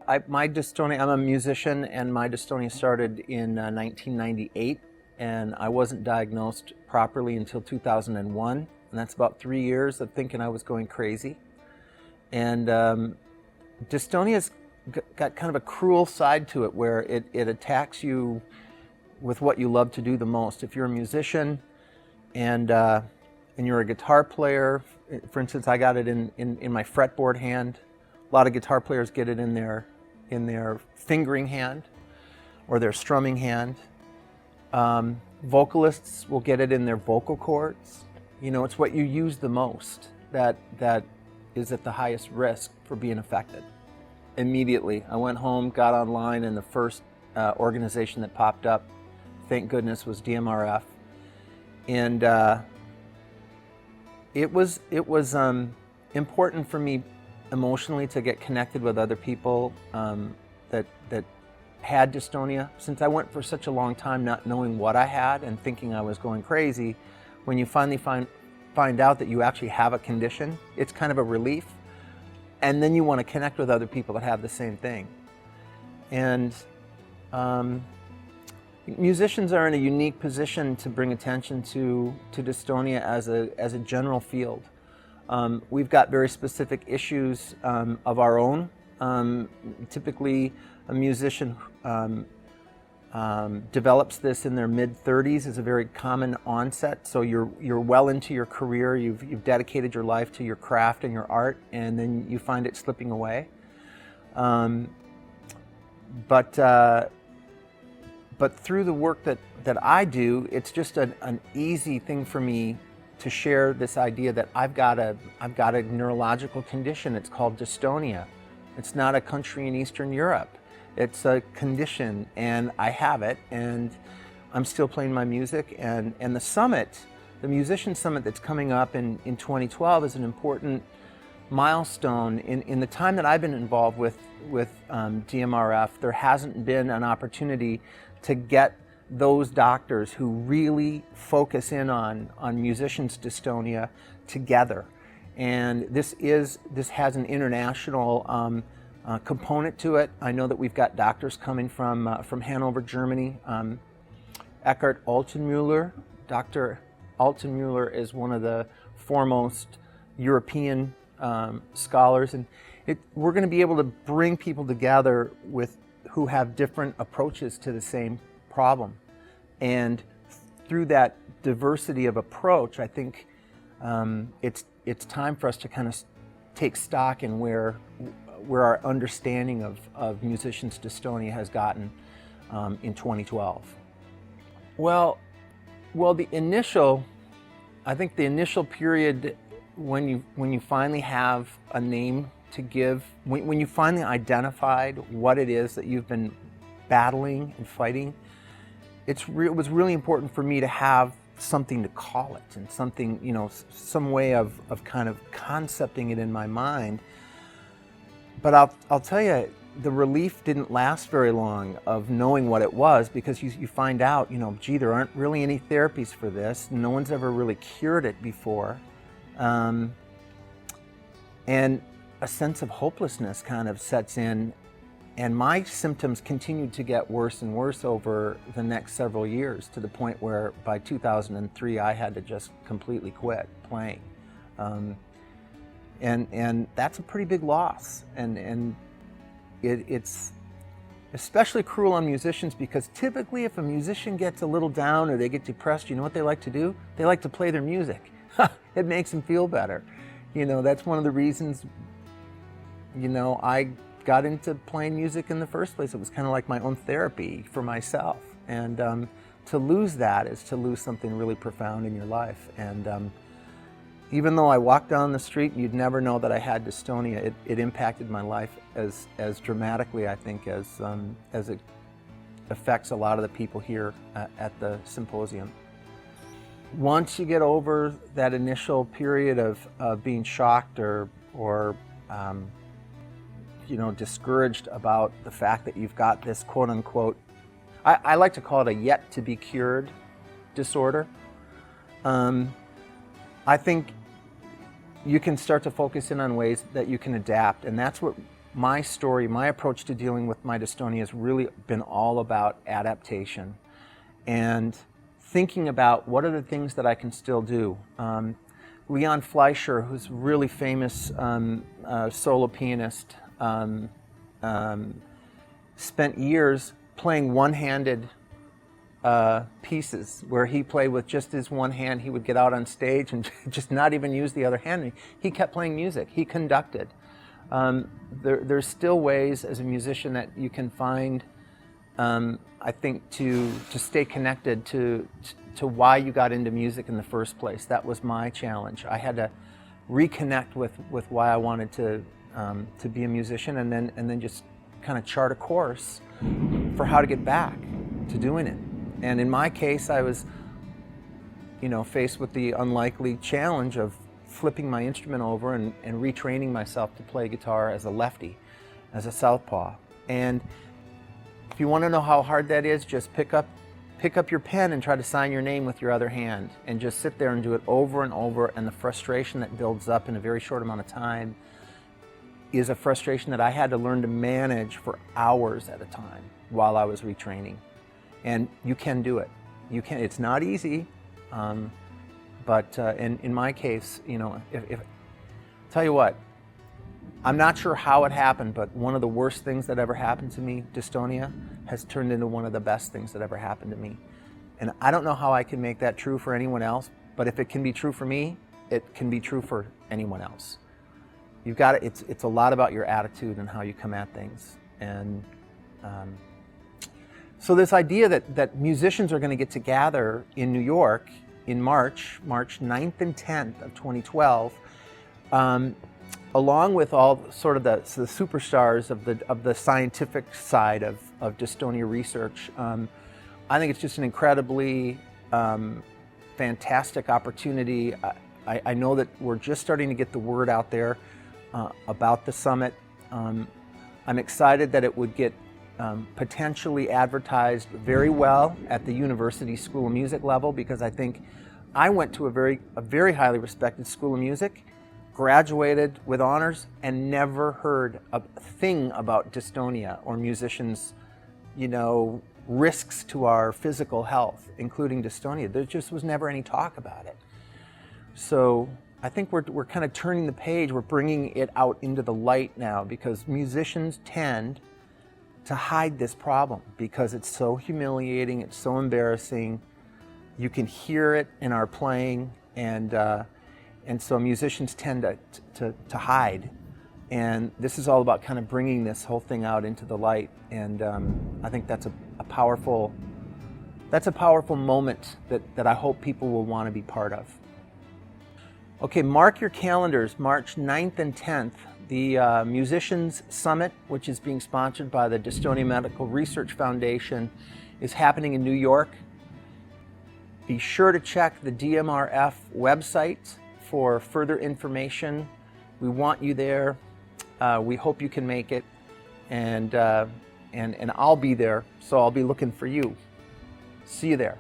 My dystonia, I'm a musician, and my dystonia started in 1998, and I wasn't diagnosed properly until 2001, and that's about 3 years of thinking I was going crazy. And dystonia's got kind of a cruel side to it, where it attacks you with what you love to do the most. If you're a musician and you're a guitar player, for instance, I got it in my fretboard hand. A lot of guitar players get it in their fingering hand or their strumming hand. Vocalists will get it in their vocal cords. You know, it's what you use the most that is at the highest risk for being affected. Immediately, I went home, got online, and the first organization that popped up, thank goodness, was DMRF. And it was important for me emotionally to get connected with other people that had dystonia. Since I went for such a long time not knowing what I had and thinking I was going crazy, when you finally find out that you actually have a condition, it's kind of a relief. And then you want to connect with other people that have the same thing. And musicians are in a unique position to bring attention to dystonia as a general field. We've got very specific issues of our own. Typically, a musician develops this in their mid-30s is a very common onset. So you're well into your career, you've dedicated your life to your craft and your art, and then you find it slipping away. But through the work that I do, it's just an easy thing for me to share this idea that I've got a neurological condition. It's called dystonia. It's not a country in Eastern Europe. It's a condition, and I have it, and I'm still playing my music. And the summit, the Musicians Summit that's coming up in 2012, is an important milestone. In the time that I've been involved with DMRF, there hasn't been an opportunity to get those doctors who really focus in on musicians' dystonia together. And this has an international component to it. I know that we've got doctors coming from Hanover, Germany. Eckhart Altenmuller. Dr. Altenmuller is one of the foremost European scholars, and we're going to be able to bring people together who have different approaches to the same problem. And through that diversity of approach, I think it's time for us to kind of take stock in where our understanding of musicians' dystonia has gotten in 2012. Well, the initial period when you finally have a name to give, when you finally identified what it is that you've been battling and fighting, it was really important for me to have something to call it, and something, some way of kind of concepting it in my mind. But I'll tell you, the relief didn't last very long of knowing what it was, because you find out, gee, there aren't really any therapies for this. No one's ever really cured it before. And a sense of hopelessness kind of sets in. And my symptoms continued to get worse and worse over the next several years, to the point where by 2003 I had to just completely quit playing. And that's a pretty big loss. And it's especially cruel on musicians, because typically if a musician gets a little down or they get depressed, you know what they like to do? They like to play their music. It makes them feel better. That's one of the reasons, I got into playing music in the first place. It was kind of like my own therapy for myself. And to lose that is to lose something really profound in your life. And even though I walked down the street, you'd never know that I had dystonia. It impacted my life as dramatically, I think, as it affects a lot of the people here at the symposium. Once you get over that initial period of being shocked or discouraged about the fact that you've got this quote-unquote, I like to call it a yet-to-be-cured disorder. I think you can start to focus in on ways that you can adapt, and that's what my story, my approach to dealing with my dystonia has really been all about adaptation and thinking about what are the things that I can still do. Leon Fleischer, who's a really famous solo pianist, spent years playing one-handed pieces where he played with just his one hand. He would get out on stage and just not even use the other hand. He kept playing music. He conducted. There's still ways as a musician that you can find, I think, to stay connected to why you got into music in the first place. That was my challenge. I had to reconnect with why I wanted to be a musician, and then just kind of chart a course for how to get back to doing it. And in my case, I was, faced with the unlikely challenge of flipping my instrument over and retraining myself to play guitar as a lefty, as a southpaw. And if you want to know how hard that is, just pick up your pen and try to sign your name with your other hand, and just sit there and do it over and over. And the frustration that builds up in a very short amount of time is a frustration that I had to learn to manage for hours at a time while I was retraining. And you can do it. You can. It's not easy, but in my case, if tell you what, I'm not sure how it happened, but one of the worst things that ever happened to me, dystonia, has turned into one of the best things that ever happened to me. And I don't know how I can make that true for anyone else, but if it can be true for me, it can be true for anyone else. You've got to, it's a lot about your attitude and how you come at things. And so this idea that musicians are going to get together in New York in March 9th and 10th of 2012, along with all sort of the superstars of the scientific side of dystonia research, I think it's just an incredibly fantastic opportunity. I know that we're just starting to get the word out there about the summit. I'm excited that it would get potentially advertised very well at the university School of Music level, because I think I went to a very highly respected School of Music, graduated with honors, and never heard a thing about dystonia or musicians, risks to our physical health, including dystonia. There just was never any talk about it. So I think we're kind of turning the page. We're bringing it out into the light now, because musicians tend to hide this problem because it's so humiliating, it's so embarrassing. You can hear it in our playing, and so musicians tend to hide. And this is all about kind of bringing this whole thing out into the light. And I think that's a powerful moment that I hope people will want to be part of. Okay, mark your calendars, March 9th and 10th. The Musicians Summit, which is being sponsored by the Dystonia Medical Research Foundation, is happening in New York. Be sure to check the DMRF website for further information. We want you there. We hope you can make it, and I'll be there, so I'll be looking for you. See you there.